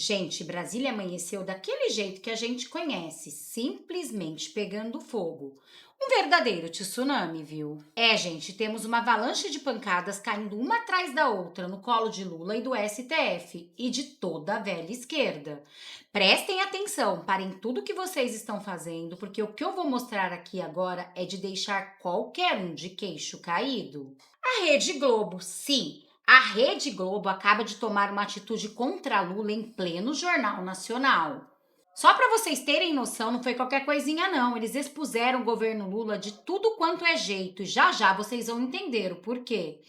Gente, Brasília amanheceu daquele jeito que a gente conhece, simplesmente pegando fogo. Um verdadeiro tsunami, viu? É, gente, temos uma avalanche de pancadas caindo uma atrás da outra no colo de Lula e do STF e de toda a velha esquerda. Prestem atenção, parem tudo que vocês estão fazendo, porque o que eu vou mostrar aqui agora é de deixar qualquer um de queixo caído. A Rede Globo, sim. A Rede Globo acaba de tomar uma atitude contra Lula em pleno Jornal Nacional. Só para vocês terem noção, não foi qualquer coisinha não. Eles expuseram o governo Lula de tudo quanto é jeito e já já vocês vão entender o porquê.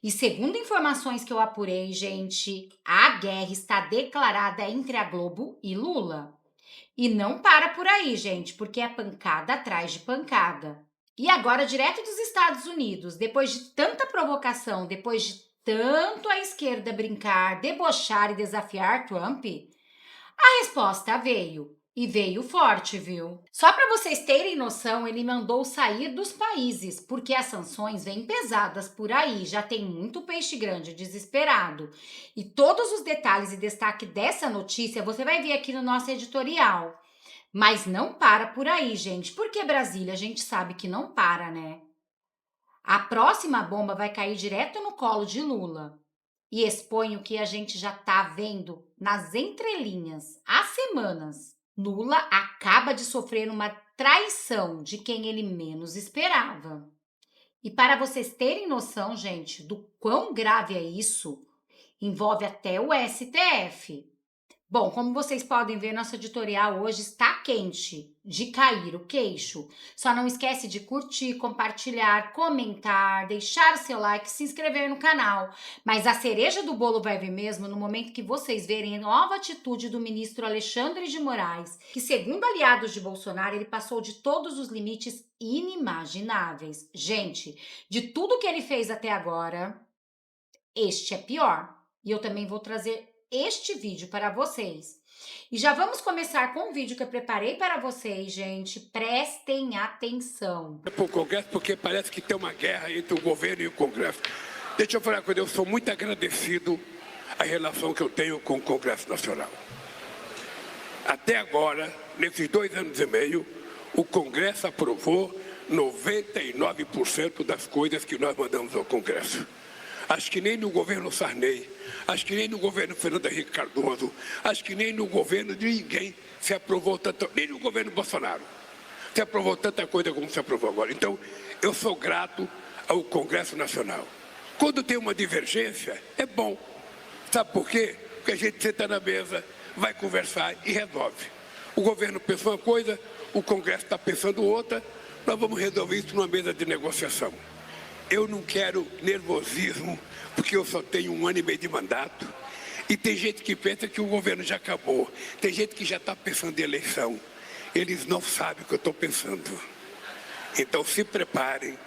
E segundo informações que eu apurei, gente, a guerra está declarada entre a Globo e Lula. E não para por aí, gente, porque é pancada atrás de pancada. E agora, direto dos Estados Unidos, depois de tanta provocação, depois de tanto a esquerda brincar, debochar e desafiar Trump, a resposta veio. E veio forte, viu? Só para vocês terem noção, ele mandou sair dos países, porque as sanções vêm pesadas por aí, já tem muito peixe grande desesperado. E todos os detalhes e destaque dessa notícia você vai ver aqui no nosso editorial. Mas não para por aí, gente, porque Brasília a gente sabe que não para, né? A próxima bomba vai cair direto no colo de Lula e expõe o que a gente já tá vendo nas entrelinhas há semanas. Lula acaba de sofrer uma traição de quem ele menos esperava. E para vocês terem noção, gente, do quão grave é isso, envolve até o STF. Bom, como vocês podem ver, nosso editorial hoje está quente, de cair o queixo. Só não esquece de curtir, compartilhar, comentar, deixar o seu like, se inscrever no canal. Mas a cereja do bolo vai vir mesmo no momento que vocês verem a nova atitude do ministro Alexandre de Moraes, que segundo aliados de Bolsonaro, ele passou de todos os limites inimagináveis. Gente, de tudo que ele fez até agora, este é pior. E eu também vou trazer este vídeo para vocês. E já vamos começar com um vídeo que eu preparei para vocês, gente. Prestem atenção. Para o Congresso, porque parece que tem uma guerra entre o governo e o Congresso. Deixa eu falar uma coisa, eu sou muito agradecido à relação que eu tenho com o Congresso Nacional. Até agora, nesses 2 anos e meio, o Congresso aprovou 99% das coisas que nós mandamos ao Congresso. Acho que nem no governo Sarney, acho que nem no governo Fernando Henrique Cardoso, acho que nem no governo de ninguém se aprovou tanto, nem no governo Bolsonaro se aprovou tanta coisa como se aprovou agora. Então, eu sou grato ao Congresso Nacional. Quando tem uma divergência, é bom. Sabe por quê? Porque a gente senta na mesa, vai conversar e resolve. O governo pensou uma coisa, o Congresso está pensando outra, nós vamos resolver isso numa mesa de negociação. Eu não quero nervosismo, porque eu só tenho 1 ano e meio de mandato. E tem gente que pensa que o governo já acabou. Tem gente que já está pensando em eleição. Eles não sabem o que eu estou pensando. Então se preparem,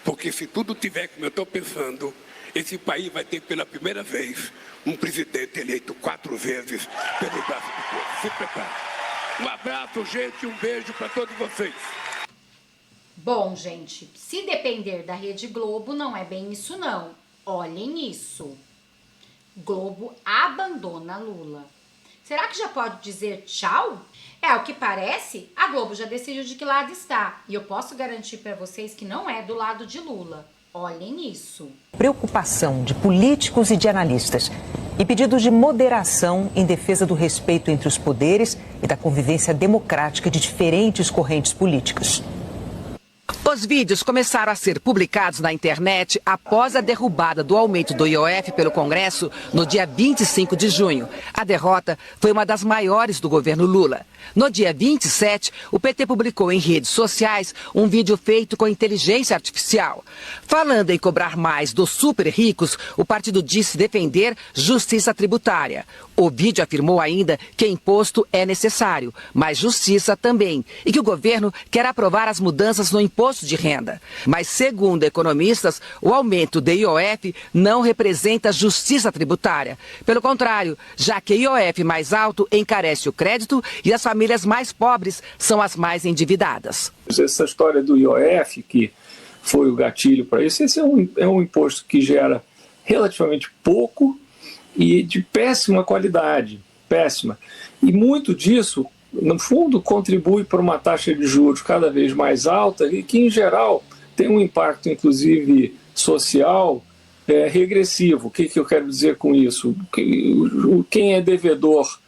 porque se tudo tiver como eu estou pensando, esse país vai ter pela primeira vez um presidente eleito 4 vezes pelo braço do povo. Se preparem. Um abraço, gente, um beijo para todos vocês. Bom, gente, se depender da Rede Globo, não é bem isso não. Olhem isso. Globo abandona Lula. Será que já pode dizer tchau? Ao que parece, a Globo já decidiu de que lado está. E eu posso garantir para vocês que não é do lado de Lula. Olhem isso. Preocupação de políticos e de analistas e pedidos de moderação em defesa do respeito entre os poderes e da convivência democrática de diferentes correntes políticas. Os vídeos começaram a ser publicados na internet após a derrubada do aumento do IOF pelo Congresso no dia 25 de junho. A derrota foi uma das maiores do governo Lula. No dia 27, o PT publicou em redes sociais um vídeo feito com inteligência artificial. Falando em cobrar mais dos super ricos, o partido disse defender justiça tributária. O vídeo afirmou ainda que imposto é necessário, mas justiça também, e que o governo quer aprovar as mudanças no imposto de renda. Mas, segundo economistas, o aumento do IOF não representa justiça tributária. Pelo contrário, já que IOF mais alto encarece o crédito e as famílias mais pobres são as mais endividadas. Essa história do IOF, que foi o gatilho para isso, esse é um imposto que gera relativamente pouco e de péssima qualidade, péssima. E muito disso, no fundo, contribui para uma taxa de juros cada vez mais alta e que, em geral, tem um impacto, inclusive, social regressivo. O que eu quero dizer com isso? Quem é devedor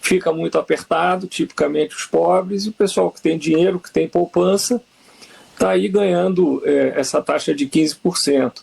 fica muito apertado, tipicamente os pobres, e o pessoal que tem dinheiro, que tem poupança, está aí ganhando essa taxa de 15%.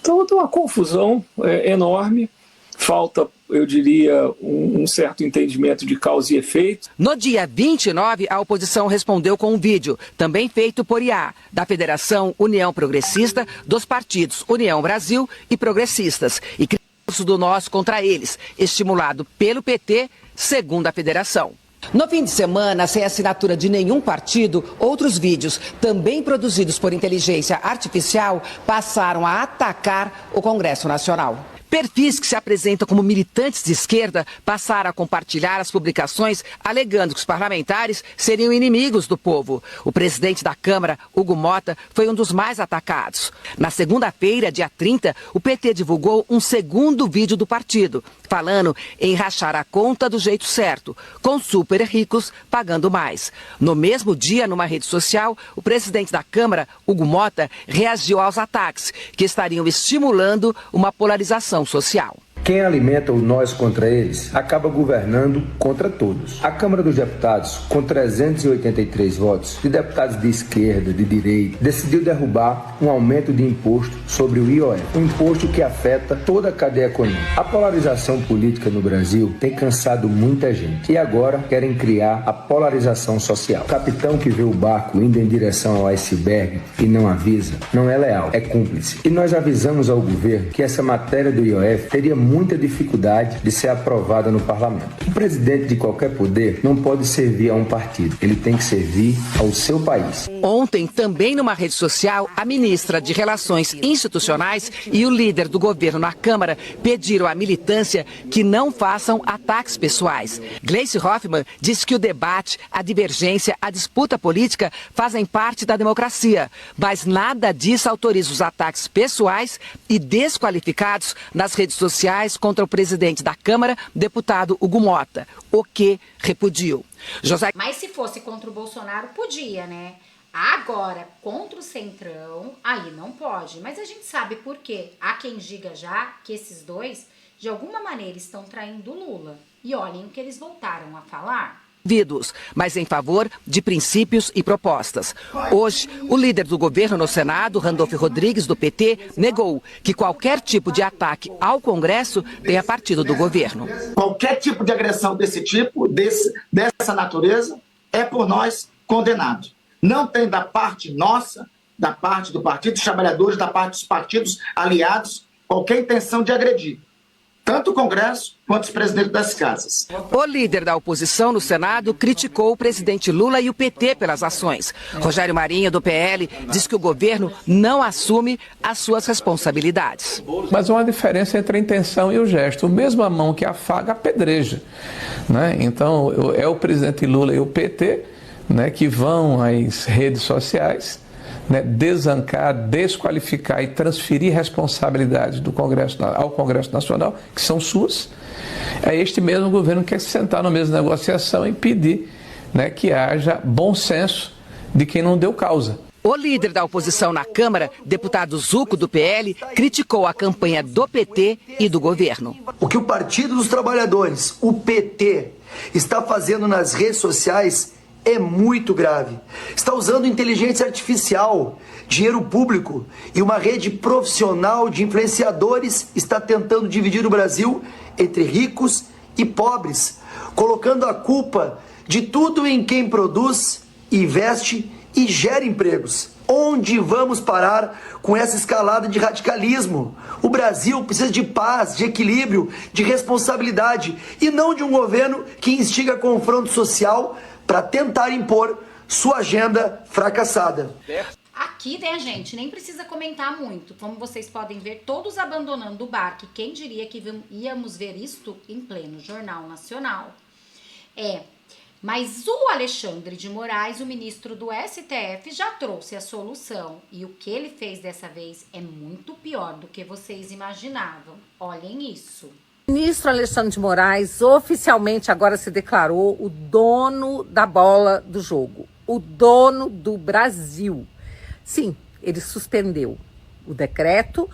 Então, tem uma confusão enorme, falta, eu diria, um certo entendimento de causa e efeito. No dia 29, a oposição respondeu com um vídeo, também feito por IA, da Federação União Progressista, dos partidos União Brasil e Progressistas, e curso do Nós contra eles, estimulado pelo PT, segundo a federação. No fim de semana, sem assinatura de nenhum partido, outros vídeos, também produzidos por inteligência artificial, passaram a atacar o Congresso Nacional. Perfis que se apresentam como militantes de esquerda passaram a compartilhar as publicações alegando que os parlamentares seriam inimigos do povo. O presidente da Câmara, Hugo Mota, foi um dos mais atacados. Na segunda-feira, dia 30, o PT divulgou um segundo vídeo do partido, falando em rachar a conta do jeito certo, com super ricos pagando mais. No mesmo dia, numa rede social, o presidente da Câmara, Hugo Mota, reagiu aos ataques, que estariam estimulando uma polarização social. Quem alimenta o nós contra eles acaba governando contra todos. A Câmara dos Deputados, com 383 votos, de deputados de esquerda, de direita, decidiu derrubar um aumento de imposto sobre o IOF, um imposto que afeta toda a cadeia econômica. A polarização política no Brasil tem cansado muita gente e agora querem criar a polarização social. O capitão que vê o barco indo em direção ao iceberg e não avisa, não é leal, é cúmplice. E nós avisamos ao governo que essa matéria do IOF teria muita dificuldade de ser aprovada no parlamento. O presidente de qualquer poder não pode servir a um partido, ele tem que servir ao seu país. Ontem, também numa rede social, a ministra de Relações Institucionais e o líder do governo na Câmara pediram à militância que não façam ataques pessoais. Gleice Hoffmann disse que o debate, a divergência, a disputa política fazem parte da democracia, mas nada disso autoriza os ataques pessoais e desqualificados nas redes sociais contra o presidente da Câmara, deputado Hugo Mota, o que repudiu. Mas se fosse contra o Bolsonaro, podia, né? Agora, contra o Centrão, aí não pode. Mas a gente sabe por quê. Há quem diga já que esses dois, de alguma maneira, estão traindo o Lula. E olhem o que eles voltaram a falar. Mas em favor de princípios e propostas. Hoje, o líder do governo no Senado, Randolfo Rodrigues, do PT, negou que qualquer tipo de ataque ao Congresso tenha partido do governo. Qualquer tipo de agressão desse tipo, dessa natureza, é por nós condenado. Não tem da parte nossa, da parte do Partido dos Trabalhadores, da parte dos partidos aliados, qualquer intenção de agredir tanto o Congresso quanto os presidentes das casas. O líder da oposição no Senado criticou o presidente Lula e o PT pelas ações. Rogério Marinho, do PL, diz que o governo não assume as suas responsabilidades. Mas há uma diferença entre a intenção e o gesto. Mesmo a mão que afaga, apedreja, né? Então, é o presidente Lula e o PT, né, que vão às redes sociais, né, desancar, desqualificar e transferir responsabilidades do Congresso ao Congresso Nacional, que são suas. É este mesmo governo que quer se sentar na mesma negociação e pedir, né, que haja bom senso de quem não deu causa. O líder da oposição na Câmara, deputado Zucco, do PL, criticou a campanha do PT e do governo. O que o Partido dos Trabalhadores, o PT, está fazendo nas redes sociais é muito grave. Está usando inteligência artificial, dinheiro público e uma rede profissional de influenciadores está tentando dividir o Brasil entre ricos e pobres, colocando a culpa de tudo em quem produz, investe e gera empregos. Onde vamos parar com essa escalada de radicalismo? O Brasil precisa de paz, de equilíbrio, de responsabilidade e não de um governo que instiga confronto social para tentar impor sua agenda fracassada. Aqui, né, gente, nem precisa comentar muito. Como vocês podem ver, todos abandonando o barco. Quem diria que íamos ver isto em pleno Jornal Nacional? Mas o Alexandre de Moraes, o ministro do STF, já trouxe a solução. E o que ele fez dessa vez é muito pior do que vocês imaginavam. Olhem isso. O ministro Alexandre de Moraes oficialmente agora se declarou o dono da bola do jogo, o dono do Brasil. Sim, ele suspendeu o decreto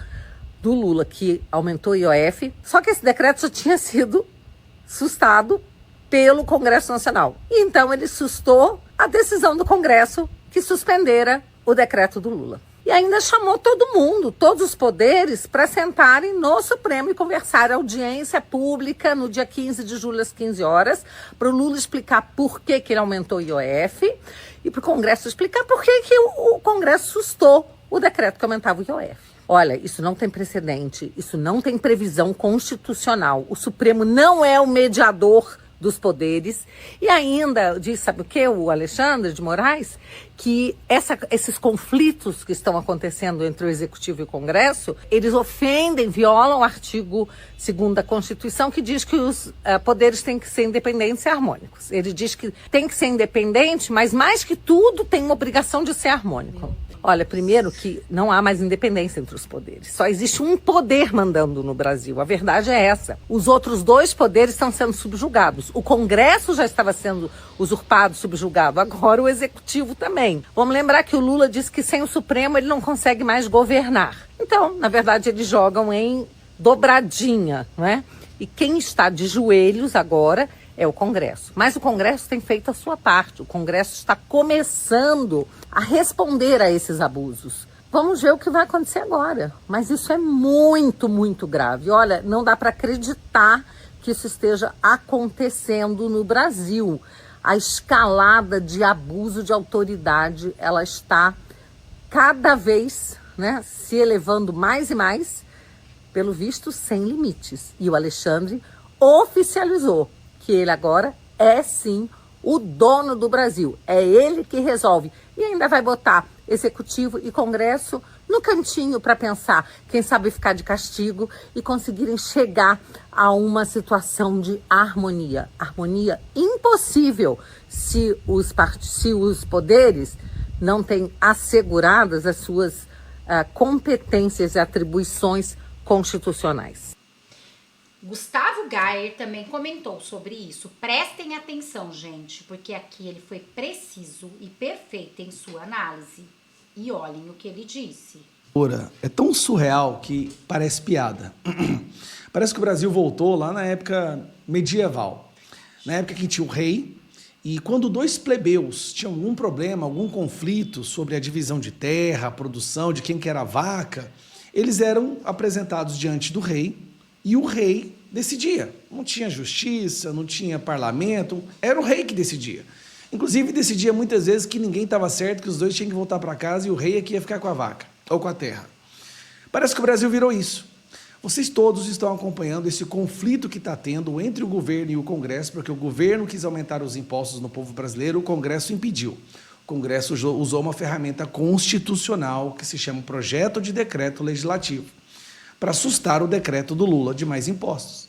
do Lula que aumentou o IOF, só que esse decreto já tinha sido sustado pelo Congresso Nacional. E então ele sustou a decisão do Congresso que suspendera o decreto do Lula. E ainda chamou todo mundo, todos os poderes, para sentarem no Supremo e conversar. Audiência pública no dia 15 de julho, às 15 horas, para o Lula explicar por que ele aumentou o IOF e para o Congresso explicar por que o Congresso sustou o decreto que aumentava o IOF. Olha, isso não tem precedente, isso não tem previsão constitucional. O Supremo não é o mediador dos poderes. E ainda diz, sabe o que, o Alexandre de Moraes? Que esses conflitos que estão acontecendo entre o Executivo e o Congresso, eles ofendem, violam o artigo 2º da Constituição, que diz que os poderes têm que ser independentes e harmônicos. Ele diz que tem que ser independente, mas mais que tudo tem uma obrigação de ser harmônico. Olha, primeiro que não há mais independência entre os poderes. Só existe um poder mandando no Brasil. A verdade é essa. Os outros 2 poderes estão sendo subjugados. O Congresso já estava sendo usurpado, subjugado. Agora o Executivo também. Vamos lembrar que o Lula disse que sem o Supremo ele não consegue mais governar. Então, na verdade, eles jogam em dobradinha, não é? E quem está de joelhos agora é o Congresso. Mas o Congresso tem feito a sua parte. O Congresso está começando a responder a esses abusos. Vamos ver o que vai acontecer agora. Mas isso é muito, muito grave. Olha, não dá para acreditar que isso esteja acontecendo no Brasil. A escalada de abuso de autoridade, ela está cada vez, né, se elevando mais e mais, pelo visto, sem limites. E o Alexandre oficializou que ele agora é sim o dono do Brasil. É ele que resolve. E ainda vai botar Executivo e Congresso no cantinho para pensar, quem sabe ficar de castigo e conseguirem chegar a uma situação de harmonia. Harmonia impossível se os poderes não têm asseguradas as suas competências e atribuições constitucionais. Gustavo Gayer também comentou sobre isso. Prestem atenção, gente, porque aqui ele foi preciso e perfeito em sua análise. E olhem o que ele disse. É tão surreal que parece piada. Parece que o Brasil voltou lá na época medieval. Na época que tinha o rei, e quando 2 plebeus tinham algum problema, algum conflito sobre a divisão de terra, a produção, de quem que era a vaca, eles eram apresentados diante do rei, e o rei decidia. Não tinha justiça, não tinha parlamento, era o rei que decidia. Inclusive, decidia muitas vezes que ninguém estava certo, que os 2 tinham que voltar para casa e o rei é que ia ficar com a vaca, ou com a terra. Parece que o Brasil virou isso. Vocês todos estão acompanhando esse conflito que está tendo entre o governo e o Congresso, porque o governo quis aumentar os impostos no povo brasileiro, o Congresso impediu. O Congresso usou uma ferramenta constitucional que se chama Projeto de Decreto Legislativo, para assustar o decreto do Lula de mais impostos.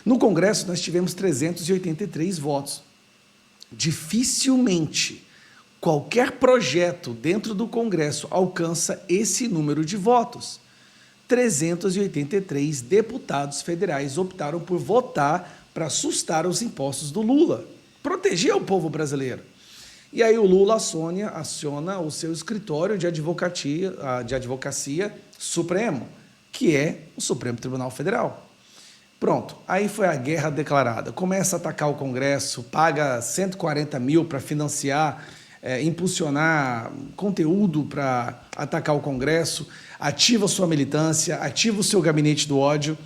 No Congresso, nós tivemos 383 votos. Dificilmente qualquer projeto dentro do Congresso alcança esse número de votos. 383 deputados federais optaram por votar para assustar os impostos do Lula, proteger o povo brasileiro. E aí o Lula aciona o seu escritório de advocacia supremo, que é o Supremo Tribunal Federal. Pronto, aí foi a guerra declarada. Começa a atacar o Congresso, paga 140 mil para financiar, impulsionar conteúdo para atacar o Congresso, ativa sua militância, ativa o seu gabinete do ódio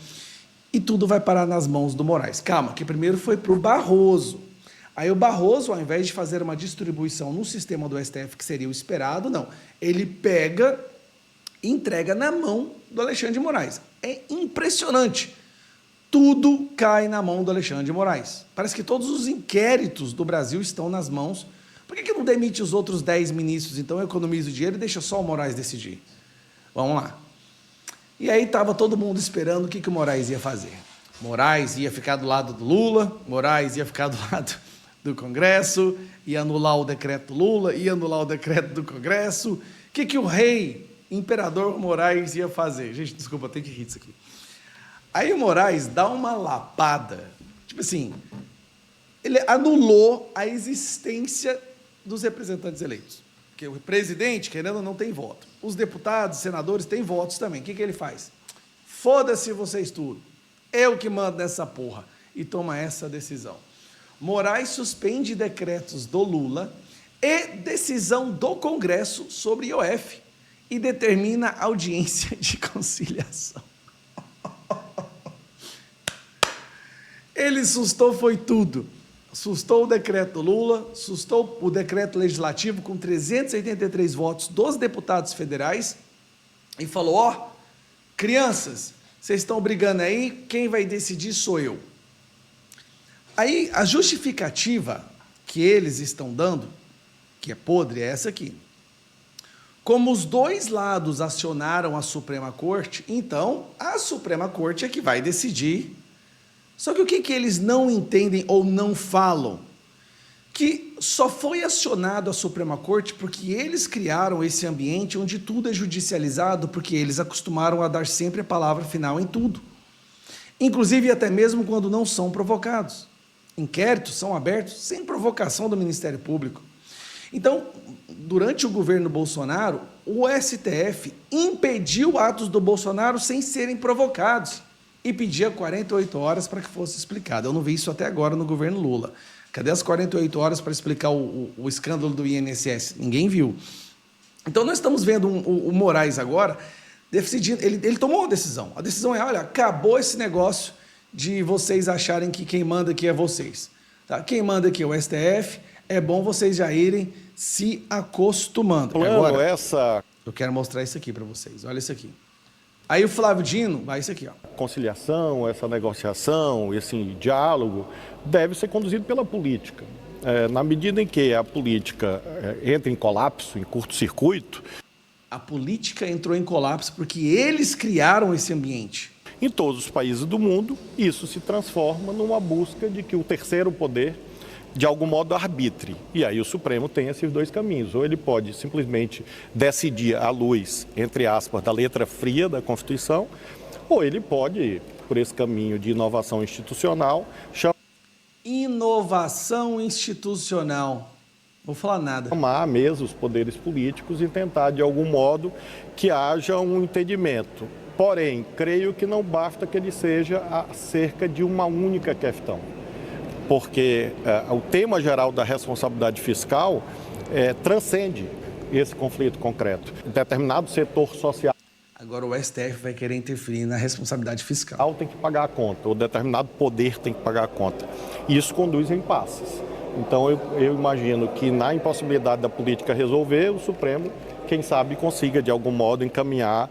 e tudo vai parar nas mãos do Moraes. Calma, que primeiro foi para o Barroso. Aí o Barroso, ao invés de fazer uma distribuição no sistema do STF, que seria o esperado, não. Ele pega e entrega na mão do Alexandre de Moraes. É impressionante. Tudo cai na mão do Alexandre de Moraes. Parece que todos os inquéritos do Brasil estão nas mãos. Por que não demite os outros 10 ministros, então economiza o dinheiro e deixa só o Moraes decidir? Vamos lá. E aí estava todo mundo esperando o que o Moraes ia fazer. Moraes ia ficar do lado do Lula, Moraes ia ficar do lado do Congresso, ia anular o decreto do Lula, ia anular o decreto do Congresso. O que o rei, imperador Moraes ia fazer? Gente, desculpa, tem que rir disso aqui. Aí o Moraes dá uma lapada. Tipo assim, ele anulou a existência dos representantes eleitos. Porque o presidente, querendo ou não, tem voto. Os deputados, senadores têm votos também. O que ele faz? Foda-se vocês tudo. Eu que mando nessa porra. E toma essa decisão. Moraes suspende decretos do Lula e decisão do Congresso sobre IOF e determina audiência de conciliação. Ele sustou foi tudo. Sustou o decreto Lula, sustou o decreto legislativo com 383 votos dos deputados federais e falou, ó, crianças, vocês estão brigando aí, quem vai decidir sou eu. Aí a justificativa que eles estão dando, que é podre, é essa aqui. Como os dois lados acionaram a Suprema Corte, então a Suprema Corte é que vai decidir. Só que o que eles não entendem ou não falam? Que só foi acionado a Suprema Corte porque eles criaram esse ambiente onde tudo é judicializado, porque eles acostumaram a dar sempre a palavra final em tudo. Inclusive até mesmo quando não são provocados. Inquéritos são abertos sem provocação do Ministério Público. Então, durante o governo Bolsonaro, o STF impediu atos do Bolsonaro sem serem provocados e pedia 48 horas para que fosse explicado. Eu não vi isso até agora no governo Lula. Cadê as 48 horas para explicar o escândalo do INSS? Ninguém viu. Então, nós estamos vendo o Moraes agora decidindo, ele tomou uma decisão. A decisão é, olha, acabou esse negócio de vocês acharem que quem manda aqui é vocês. Tá? Quem manda aqui é o STF, é bom vocês já irem se acostumando. Agora, eu quero mostrar isso aqui para vocês. Olha isso aqui. Aí o Flávio Dino, vai isso aqui, ó. Conciliação, essa negociação, esse diálogo deve ser conduzido pela política. Na medida em que a política entra em colapso, em curto-circuito... A política entrou em colapso porque eles criaram esse ambiente. Em todos os países do mundo, isso se transforma numa busca de que o terceiro poder, de algum modo, arbitre. E aí o Supremo tem esses dois caminhos. Ou ele pode simplesmente decidir à luz, entre aspas, da letra fria da Constituição, ou ele pode, por esse caminho de inovação institucional... Inovação institucional. Não vou falar nada. Chamar mesmo os poderes políticos e tentar, de algum modo, que haja um entendimento. Porém, creio que não basta que ele seja acerca de uma única questão. Porque o tema geral da responsabilidade fiscal transcende esse conflito concreto. Determinado setor social... Agora o STF vai querer interferir na responsabilidade fiscal. Tem que pagar a conta, ou determinado poder tem que pagar a conta. E isso conduz a impasses. Então eu imagino que na impossibilidade da política resolver, o Supremo, quem sabe, consiga de algum modo encaminhar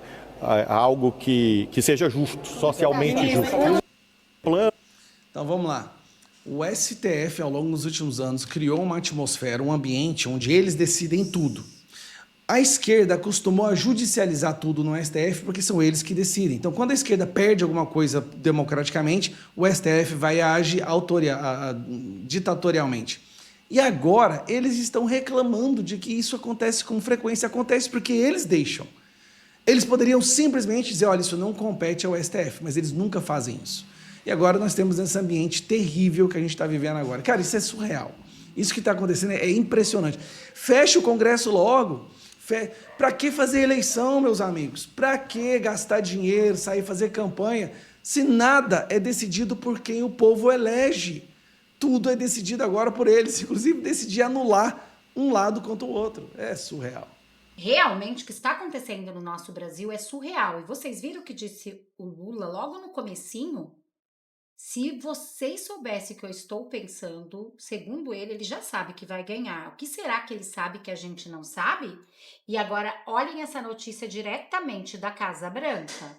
algo que seja justo, socialmente justo. Então vamos lá. O STF, ao longo dos últimos anos, criou uma atmosfera, um ambiente onde eles decidem tudo. A esquerda acostumou a judicializar tudo no STF porque são eles que decidem. Então, quando a esquerda perde alguma coisa democraticamente, o STF vai agir ditatorialmente. E agora, eles estão reclamando de que isso acontece com frequência. Acontece porque eles deixam. Eles poderiam simplesmente dizer, olha, isso não compete ao STF, mas eles nunca fazem isso. E agora nós temos esse ambiente terrível que a gente está vivendo agora. Cara, isso é surreal. Isso que está acontecendo é impressionante. Fecha o Congresso logo. Para que fazer eleição, meus amigos? Para que gastar dinheiro, sair fazer campanha, se nada é decidido por quem o povo elege? Tudo é decidido agora por eles, inclusive decidir anular um lado contra o outro. É surreal. Realmente, o que está acontecendo no nosso Brasil é surreal. E vocês viram o que disse o Lula logo no comecinho? Se vocês soubessem o que eu estou pensando, segundo ele já sabe que vai ganhar. O que será que ele sabe que a gente não sabe? E agora, olhem essa notícia diretamente da Casa Branca.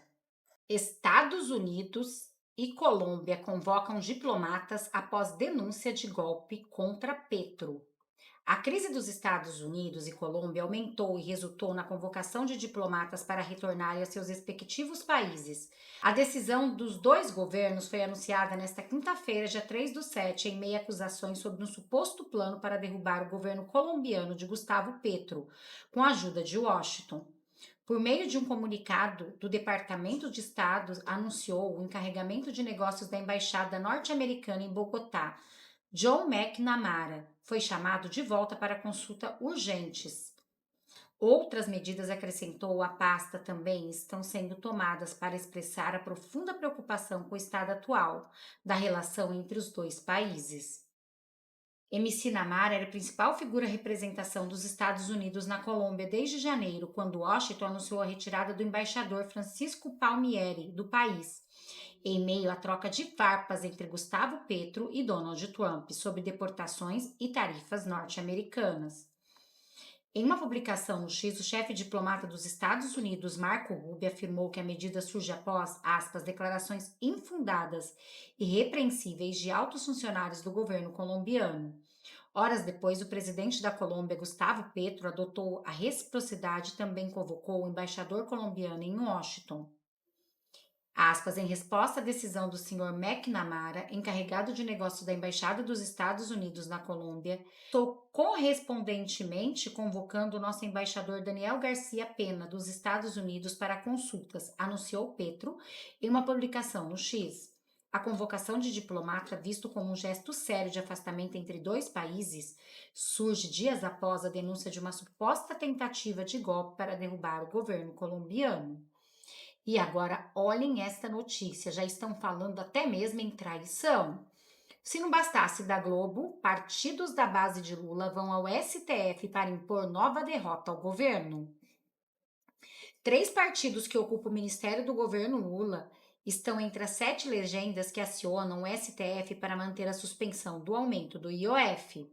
Estados Unidos e Colômbia convocam diplomatas após denúncia de golpe contra Petro. A crise dos Estados Unidos e Colômbia aumentou e resultou na convocação de diplomatas para retornarem a seus respectivos países. A decisão dos dois governos foi anunciada nesta quinta-feira, dia 3/7, em meio a acusações sobre um suposto plano para derrubar o governo colombiano de Gustavo Petro, com a ajuda de Washington. Por meio de um comunicado do Departamento de Estado, anunciou o encarregamento de negócios da Embaixada norte-americana em Bogotá. John McNamara foi chamado de volta para consulta urgentes. Outras medidas, acrescentou a pasta, também estão sendo tomadas para expressar a profunda preocupação com o estado atual da relação entre os dois países. MC Namara era a principal figura representação dos Estados Unidos na Colômbia desde janeiro, quando Washington anunciou a retirada do embaixador Francisco Palmieri do país, em meio à troca de farpas entre Gustavo Petro e Donald Trump sobre deportações e tarifas norte-americanas. Em uma publicação no X, o chefe diplomata dos Estados Unidos, Marco Rubio, afirmou que a medida surge após, aspas, declarações infundadas e repreensíveis de altos funcionários do governo colombiano. Horas depois, o presidente da Colômbia, Gustavo Petro, adotou a reciprocidade e também convocou o embaixador colombiano em Washington. Aspas, em resposta à decisão do Sr. McNamara, encarregado de negócios da Embaixada dos Estados Unidos na Colômbia, estou correspondentemente convocando o nosso embaixador Daniel Garcia Pena, dos Estados Unidos, para consultas, anunciou Petro em uma publicação no X. A convocação de diplomata, visto como um gesto sério de afastamento entre dois países, surge dias após a denúncia de uma suposta tentativa de golpe para derrubar o governo colombiano. E agora, olhem esta notícia, já estão falando até mesmo em traição. Se não bastasse da Globo, partidos da base de Lula vão ao STF para impor nova derrota ao governo. 3 partidos que ocupam o ministério do governo Lula estão entre as 7 legendas que acionam o STF para manter a suspensão do aumento do IOF.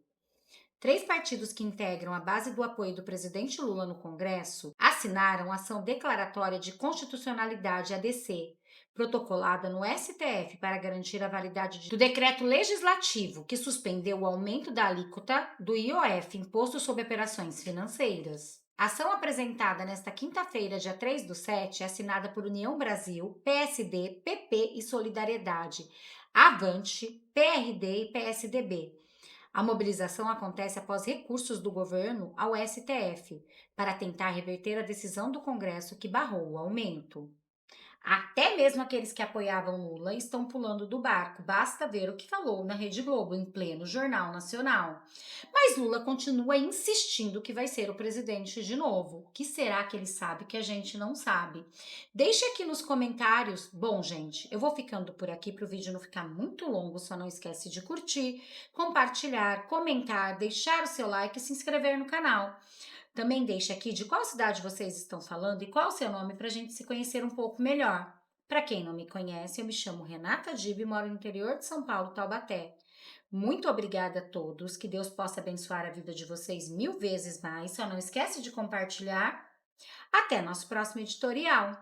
3 partidos que integram a base do apoio do presidente Lula no Congresso assinaram ação declaratória de constitucionalidade ADC, protocolada no STF para garantir a validade do decreto legislativo que suspendeu o aumento da alíquota do IOF, Imposto sobre Operações Financeiras. A ação apresentada nesta quinta-feira, dia 3/7, é assinada por União Brasil, PSD, PP e Solidariedade, Avante, PRD e PSDB. A mobilização acontece após recursos do governo ao STF para tentar reverter a decisão do Congresso que barrou o aumento. Até mesmo aqueles que apoiavam Lula estão pulando do barco, basta ver o que falou na Rede Globo em pleno Jornal Nacional. Mas Lula continua insistindo que vai ser o presidente de novo. O que será que ele sabe que a gente não sabe? Deixe aqui nos comentários. Bom, gente, eu vou ficando por aqui para o vídeo não ficar muito longo, só não esquece de curtir, compartilhar, comentar, deixar o seu like e se inscrever no canal. Também deixe aqui de qual cidade vocês estão falando e qual o seu nome para a gente se conhecer um pouco melhor. Para quem não me conhece, eu me chamo Renata Dib e moro no interior de São Paulo, Taubaté. Muito obrigada a todos, que Deus possa abençoar a vida de vocês 1000 vezes mais. Só não esquece de compartilhar. Até nosso próximo editorial.